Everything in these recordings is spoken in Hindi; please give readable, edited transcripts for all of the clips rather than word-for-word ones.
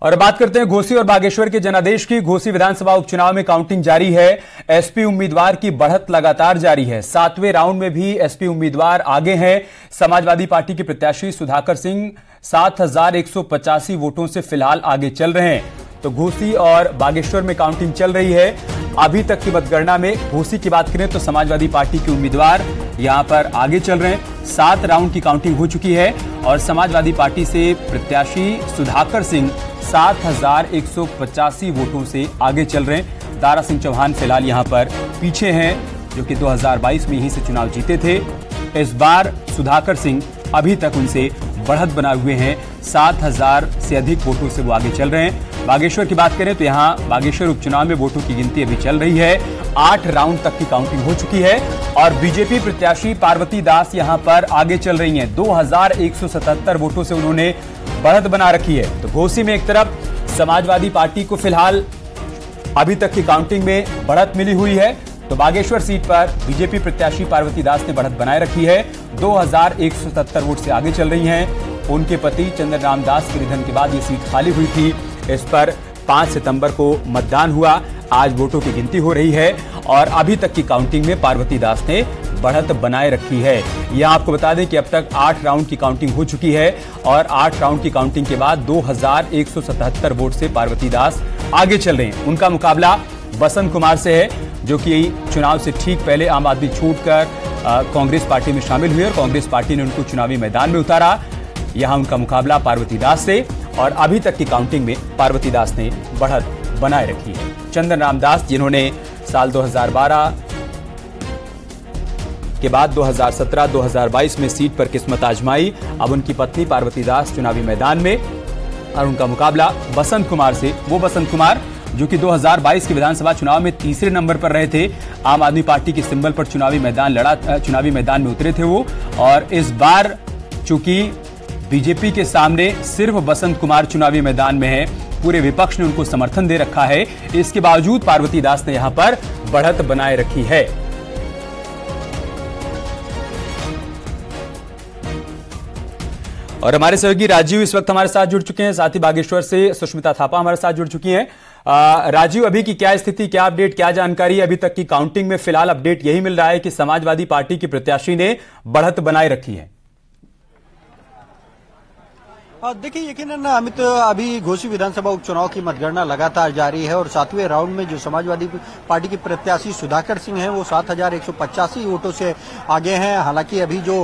और बात करते हैं घोसी और बागेश्वर के जनादेश की। घोसी विधानसभा उपचुनाव में काउंटिंग जारी है। एसपी उम्मीदवार की बढ़त लगातार जारी है। 7वें राउंड में भी एसपी उम्मीदवार आगे हैं। समाजवादी पार्टी के प्रत्याशी सुधाकर सिंह 7,185 वोटों से फिलहाल आगे चल रहे हैं। तो घोसी और बागेश्वर में काउंटिंग चल रही है। अभी तक की मतगणना में घोसी की बात करें तो समाजवादी पार्टी के उम्मीदवार यहां पर आगे चल रहे हैं। 7 राउंड की काउंटिंग हो चुकी है और समाजवादी पार्टी से प्रत्याशी सुधाकर सिंह 7,185 वोटों से आगे चल रहे हैं। दारा सिंह चौहान फिलहाल यहां पर पीछे हैं, जो कि 2022 में यहीं से चुनाव जीते थे। इस बार सुधाकर सिंह अभी तक उनसे बढ़त बनाए हुए हैं। 7,000 से अधिक वोटों से वो आगे चल रहे हैं। बागेश्वर की बात करें तो यहां बागेश्वर उपचुनाव में वोटों की गिनती अभी चल रही है। 8 राउंड तक की काउंटिंग हो चुकी है और बीजेपी प्रत्याशी पार्वती दास यहां पर आगे चल रही हैं। 2,177 वोटों से उन्होंने बढ़त बना रखी है। तो घोसी में एक तरफ समाजवादी पार्टी को फिलहाल अभी तक की काउंटिंग में बढ़त मिली हुई है, तो बागेश्वर सीट पर बीजेपी प्रत्याशी पार्वती दास ने बढ़त बनाए रखी है। 2,177 वोट से आगे चल रही हैं। उनके पति चंद्र राम दास के निधन के बाद ये सीट खाली हुई थी। इस पर 5 सितंबर को मतदान हुआ। आज वोटों की गिनती हो रही है और अभी तक की काउंटिंग में पार्वती दास ने बढ़त बनाए रखी है। यह आपको बता दें कि अब तक 8 राउंड की काउंटिंग हो चुकी है और 8 राउंड की काउंटिंग के बाद 2,177 वोट से पार्वती दास आगे चल रहे हैं। उनका मुकाबला बसंत कुमार से है, जो कि चुनाव से ठीक पहले आम आदमी छोड़कर कांग्रेस पार्टी में शामिल हुए और कांग्रेस पार्टी ने उनको चुनावी मैदान में उतारा। यहां उनका मुकाबला पार्वती दास से और अभी तक की काउंटिंग में पार्वती दास ने बढ़त बनाए रखी है। चंदन राम दास, जिन्होंने साल 2012 के बाद 2017-2022 में सीट पर किस्मत आजमाई, अब उनकी पत्नी पार्वती दास चुनावी मैदान में और उनका मुकाबला बसंत कुमार से। वो बसंत कुमार जो कि 2022 के विधानसभा चुनाव में तीसरे नंबर पर रहे थे। आम आदमी पार्टी के सिंबल पर चुनावी मैदान में उतरे थे वो, और इस बार चूंकि बीजेपी के सामने सिर्फ बसंत कुमार चुनावी मैदान में है, पूरे विपक्ष ने उनको समर्थन दे रखा है, इसके बावजूद पार्वती दास ने यहां पर बढ़त बनाए रखी है। और हमारे सहयोगी राजीव इस वक्त हमारे साथ जुड़ चुके हैं, साथ ही बागेश्वर से सुष्मिता थापा हमारे साथ जुड़ चुकी हैं। राजीव, अभी की क्या स्थिति, क्या अपडेट, क्या जानकारी? अभी तक की काउंटिंग में फिलहाल अपडेट यही मिल रहा है कि समाजवादी पार्टी की प्रत्याशी ने बढ़त बनाए रखी है। देखिए, यकीनन अमित, अभी घोसी विधानसभा उपचुनाव की मतगणना लगातार जारी है और 7वें राउंड में जो समाजवादी पार्टी के प्रत्याशी सुधाकर सिंह हैं वो 7,185 वोटों से आगे हैं। हालांकि अभी जो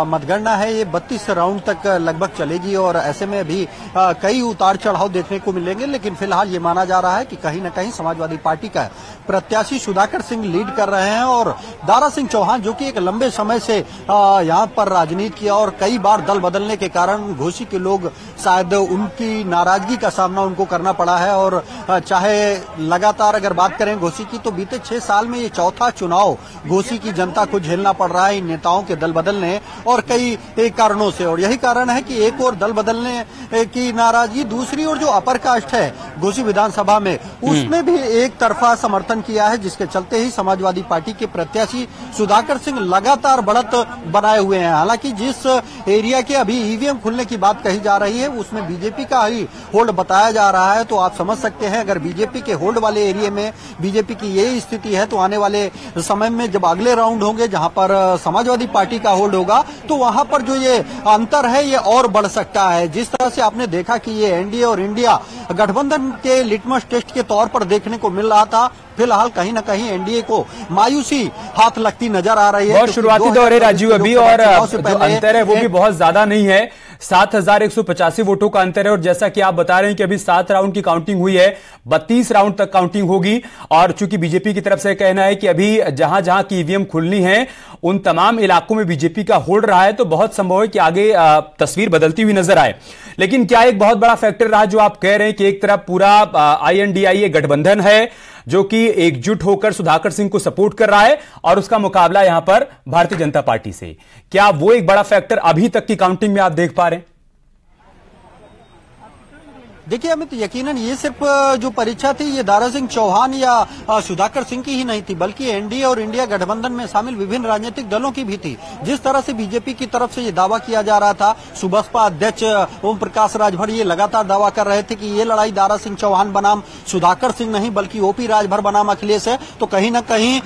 मतगणना है ये 32 राउंड तक लगभग चलेगी और ऐसे में अभी कई उतार चढ़ाव देखने को मिलेंगे, लेकिन फिलहाल ये माना जा रहा है कि कहीं न कहीं समाजवादी पार्टी का प्रत्याशी सुधाकर सिंह लीड कर रहे हैं और दारा सिंह चौहान, जो कि एक लंबे समय से यहाँ पर राजनीति किया और कई बार दल बदलने के कारण घोसी के लोग शायद उनकी नाराजगी का सामना उनको करना पड़ा है। और चाहे लगातार अगर बात करें घोसी की, तो बीते 6 साल में ये चौथा चुनाव घोसी की जनता को झेलना पड़ रहा है इन नेताओं के दल बदलने और कई कारणों से। और यही कारण है कि एक और दल बदलने की नाराजगी, दूसरी ओर जो अपर कास्ट है घोसी विधानसभा में, उसने भी एक तरफा समर्थन किया है, जिसके चलते ही समाजवादी पार्टी के प्रत्याशी सुधाकर सिंह लगातार बढ़त बनाए हुए हैं। हालांकि जिस एरिया के अभी ईवीएम खुलने की बात कही जा रही है उसमें बीजेपी का ही होल्ड बताया जा रहा है, तो आप समझ सकते हैं अगर बीजेपी के होल्ड वाले एरिया में बीजेपी की यही स्थिति है तो आने वाले समय में जब अगले राउंड होंगे जहां पर समाजवादी पार्टी का होल्ड होगा, तो वहां पर जो ये अंतर है ये और बढ़ सकता है। जिस तरह से आपने देखा कि ये एनडीए और इंडिया गठबंधन के लिटमस टेस्ट के तौर पर देखने को मिल रहा था, फिलहाल कहीं न कहीं एनडीए को मायूसी हाथ लगती नजर आ रही है। बहुत शुरुआती दौर है राजीव अभी, और जो अंतर है वो भी बहुत ज्यादा नहीं है। 7,185 वोटों का अंतर है और जैसा कि आप बता रहे हैं कि अभी 7 राउंड की काउंटिंग हुई है, 32 राउंड तक काउंटिंग होगी। और चूंकि बीजेपी की तरफ से कहना है कि अभी जहां जहां की ईवीएम खुलनी है उन तमाम इलाकों में बीजेपी का होल्ड रहा है, तो बहुत संभव है कि आगे तस्वीर बदलती हुई नजर आए। लेकिन क्या एक बहुत बड़ा फैक्टर रहा जो आप कह रहे हैं कि एक तरफ पूरा INDIA गठबंधन है जो कि एकजुट होकर सुधाकर सिंह को सपोर्ट कर रहा है और उसका मुकाबला यहां पर भारतीय जनता पार्टी से, क्या वो एक बड़ा फैक्टर अभी तक की काउंटिंग में आप देख पा रहे हैं? देखिए अमित, यकीनन ये सिर्फ जो परीक्षा थी ये दारा सिंह चौहान या सुधाकर सिंह की ही नहीं थी, बल्कि एनडीए और इंडिया गठबंधन में शामिल विभिन्न राजनीतिक दलों की भी थी। जिस तरह से बीजेपी की तरफ से ये दावा किया जा रहा था, सुबसपा अध्यक्ष ओम प्रकाश राजभर ये लगातार दावा कर रहे थे कि ये लड़ाई दारा सिंह चौहान बनाम सुधाकर सिंह नहीं बल्कि ओपी राजभर बनाम अखिलेश है। तो कहीं न कहीं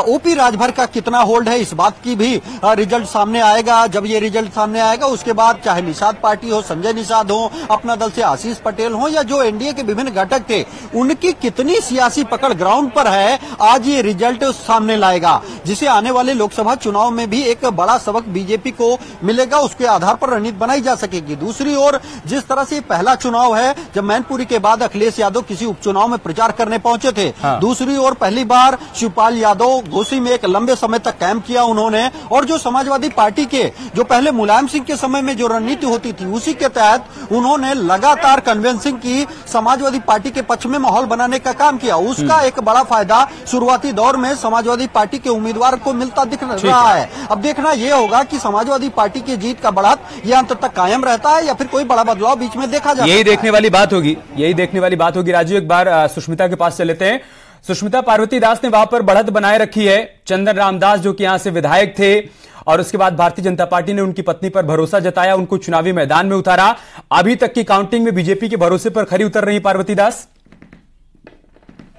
ओपी राजभर का कितना होल्ड है इस बात की भी रिजल्ट सामने आएगा। जब ये रिजल्ट सामने आएगा उसके बाद चाहे निषाद पार्टी हो, संजय निषाद हो, अपना दल से आशीष पटेल हो या जो एनडीए के विभिन्न घटक थे, उनकी कितनी सियासी पकड़ ग्राउंड पर है आज ये रिजल्ट सामने लाएगा, जिसे आने वाले लोकसभा चुनाव में भी एक बड़ा सबक बीजेपी को मिलेगा। उसके आधार पर रणनीति बनाई जा सकेगी। दूसरी ओर जिस तरह से पहला चुनाव है जब मैनपुरी के बाद अखिलेश यादव किसी उपचुनाव में प्रचार करने पहुंचे थे, दूसरी ओर पहली बार शिवपाल यादव घोसी में एक लंबे समय तक कैंप किया उन्होंने, और जो समाजवादी पार्टी के जो पहले मुलायम सिंह के समय में जो रणनीति होती थी उसी के तहत उन्होंने लगातार कन्वेंसिंग की समाजवादी पार्टी के पक्ष में माहौल बनाने का काम किया। उसका एक बड़ा फायदा शुरुआती दौर में समाजवादी पार्टी के उम्मीदवार को मिलता दिख रहा है। अब देखना यह होगा कि समाजवादी पार्टी की जीत का बढ़त यह अंत तक कायम रहता है या फिर कोई बड़ा बदलाव बीच में देखा जाए। यही देखने वाली बात होगी, यही देखने वाली बात होगी। राजू, एक बार सुष्मिता के पास चले लेते हैं। सुष्मिता, पार्वती दास ने वहां पर बढ़त बनाए रखी है। चंदन रामदास जो कि यहां से विधायक थे और उसके बाद भारतीय जनता पार्टी ने उनकी पत्नी पर भरोसा जताया, उनको चुनावी मैदान में उतारा। अभी तक की काउंटिंग में बीजेपी के भरोसे पर खरी उतर रही पार्वती दास।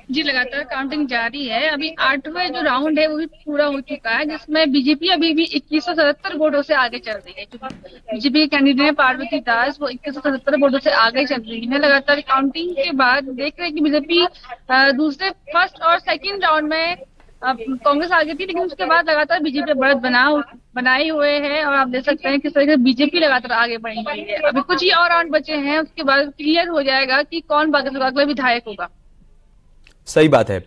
जी, लगातार काउंटिंग जारी है। अभी 8वां जो राउंड है वो भी पूरा हो चुका है, जिसमें बीजेपी अभी भी 2177 वोटों से आगे चल रही है। जो बीजेपी के कैंडिडेट है पार्वती दास, वो 2177 वोटों से आगे चल रही है। लगातार काउंटिंग के बाद देख रहे हैं कि बीजेपी दूसरे, फर्स्ट और सेकंड राउंड में कांग्रेस आगे थी, लेकिन उसके बाद लगातार बीजेपी बढ़त बनाए हुए है। और आप देख सकते हैं किस तरीके से बीजेपी लगातार आगे बढ़ी हुई है। अभी कुछ ही और राउंड बचे हैं, उसके बाद क्लियर हो जाएगा कि कौन अगला विधायक होगा। सही बात है।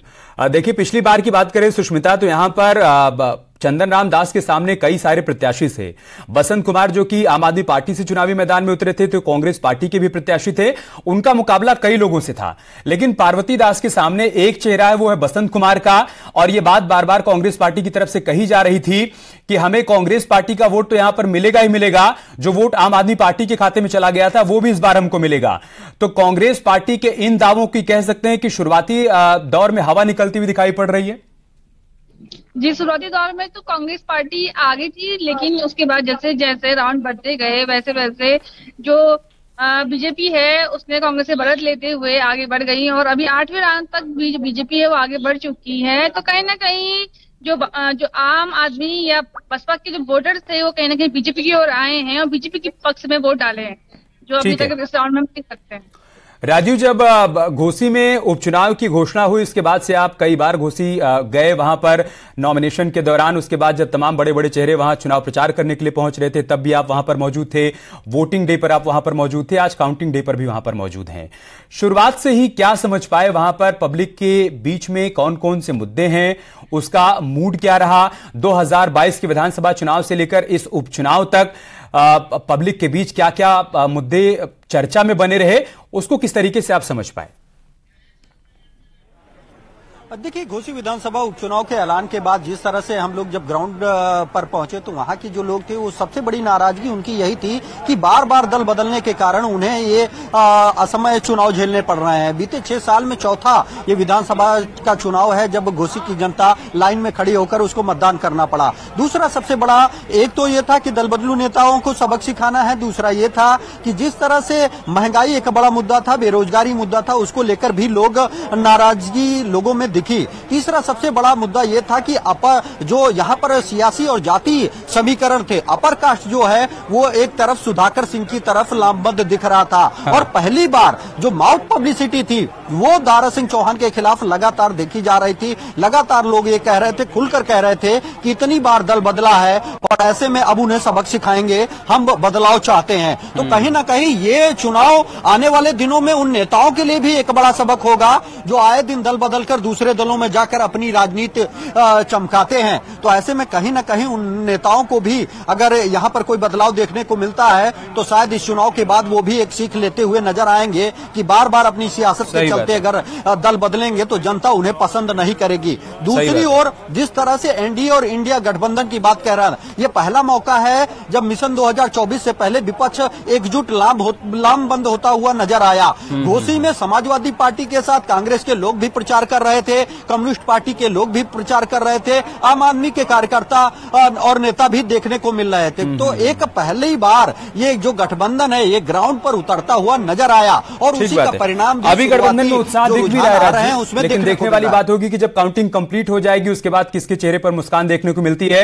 देखिए, पिछली बार की बात करें सुष्मिता, तो यहां पर चंदन रामदास के सामने कई सारे प्रत्याशी थे। बसंत कुमार जो कि आम आदमी पार्टी से चुनावी मैदान में उतरे थे, तो कांग्रेस पार्टी के भी प्रत्याशी थे। उनका मुकाबला कई लोगों से था, लेकिन पार्वती दास के सामने एक चेहरा है, वो है बसंत कुमार का। और यह बात बार बार कांग्रेस पार्टी की तरफ से कही जा रही थी कि हमें कांग्रेस पार्टी का वोट तो यहां पर मिलेगा ही मिलेगा, जो वोट आम आदमी पार्टी के खाते में चला गया था वो भी इस बार हमको मिलेगा। तो कांग्रेस पार्टी के इन दावों की कह सकते हैं कि शुरुआती दौर में हवा निकलती हुई दिखाई पड़ रही है। जी, शुरुआती दौर में तो कांग्रेस पार्टी आगे थी, लेकिन उसके बाद जैसे जैसे राउंड बढ़ते गए वैसे वैसे जो बीजेपी है उसने कांग्रेस से बढ़त लेते हुए आगे बढ़ गई। और अभी 8वें राउंड तक बीजेपी है वो आगे बढ़ चुकी है। तो कहीं ना कहीं जो आम आदमी या बसपा के जो वोटर्स थे वो कहीं ना कहीं बीजेपी की ओर आए हैं और बीजेपी के पक्ष में वोट डाले हैं, जो अभी तक इस राउंड में देख सकते हैं। राजीव, जब घोसी में उपचुनाव की घोषणा हुई उसके बाद से आप कई बार घोसी गए, वहां पर नॉमिनेशन के दौरान, उसके बाद जब तमाम बड़े बड़े चेहरे वहां चुनाव प्रचार करने के लिए पहुंच रहे थे तब भी आप वहां पर मौजूद थे। वोटिंग डे पर आप वहां पर मौजूद थे, आज काउंटिंग डे पर भी वहां पर मौजूद हैं। शुरुआत से ही क्या समझ पाए वहां पर पब्लिक के बीच में कौन कौन से मुद्दे हैं, उसका मूड क्या रहा? 2022 के विधानसभा चुनाव से लेकर इस उपचुनाव तक पब्लिक के बीच क्या क्या मुद्दे चर्चा में बने रहे, उसको किस तरीके से आप समझ पाए? देखिए, घोसी विधानसभा उपचुनाव के ऐलान के बाद जिस तरह से हम लोग जब ग्राउंड पर पहुंचे तो वहां की जो लोग थे वो सबसे बड़ी नाराजगी उनकी यही थी कि बार बार दल बदलने के कारण उन्हें ये असमय चुनाव झेलने पड़ रहे हैं। बीते 6 साल में चौथा ये विधानसभा का चुनाव है जब घोसी की जनता लाइन में खड़ी होकर उसको मतदान करना पड़ा। दूसरा सबसे बड़ा एक तो ये था कि दल बदलू नेताओं को सबक सिखाना है, दूसरा ये था कि जिस तरह से महंगाई एक बड़ा मुद्दा था, बेरोजगारी मुद्दा था, उसको लेकर भी लोग नाराजगी लोगों में दिखी। तीसरा सबसे बड़ा मुद्दा यह था कि जो यहाँ पर सियासी और जाति समीकरण थे, अपर कास्ट जो है वो एक तरफ सुधाकर सिंह की तरफ लामबंद दिख रहा था। और पहली बार जो माउथ पब्लिसिटी थी वो दारा सिंह चौहान के खिलाफ लगातार देखी जा रही थी। लगातार लोग ये कह रहे थे, खुलकर कह रहे थे कि इतनी बार दल बदला है और ऐसे में अब उन्हें सबक सिखाएंगे, हम बदलाव चाहते हैं। तो कहीं ना कहीं ये चुनाव आने वाले दिनों में उन नेताओं के लिए भी एक बड़ा सबक होगा जो आए दिन दल बदलकर दूसरे दूसरे दलों में जाकर अपनी राजनीति चमकाते हैं। तो ऐसे में कहीं ना कहीं उन नेताओं को भी अगर यहाँ पर कोई बदलाव देखने को मिलता है तो शायद इस चुनाव के बाद वो भी एक सीख लेते हुए नजर आएंगे कि बार बार अपनी सियासत के चलते अगर दल बदलेंगे तो जनता उन्हें पसंद नहीं करेगी। दूसरी ओर जिस तरह से एनडीए और इंडिया गठबंधन की बात कह रहा है, ये पहला मौका है जब मिशन 2024 से पहले विपक्ष एकजुट लामबंद होता हुआ नजर आया। घोसी में समाजवादी पार्टी के साथ कांग्रेस के लोग भी प्रचार कर रहे थे, कम्युनिस्ट पार्टी के लोग भी प्रचार कर रहे थे, आम आदमी के कार्यकर्ता और नेता भी देखने को मिल रहे थे। तो एक पहली बार ये जो गठबंधन है ये ग्राउंड पर उतरता हुआ नजर आया और उसी का परिणाम अभी गठबंधन में उत्साह दिख भी रहा है उसमें लेकिन देखने वाली बात होगी कि जब काउंटिंग कंप्लीट हो जाएगी उसके बाद किसके चेहरे पर मुस्कान देखने को मिलती है।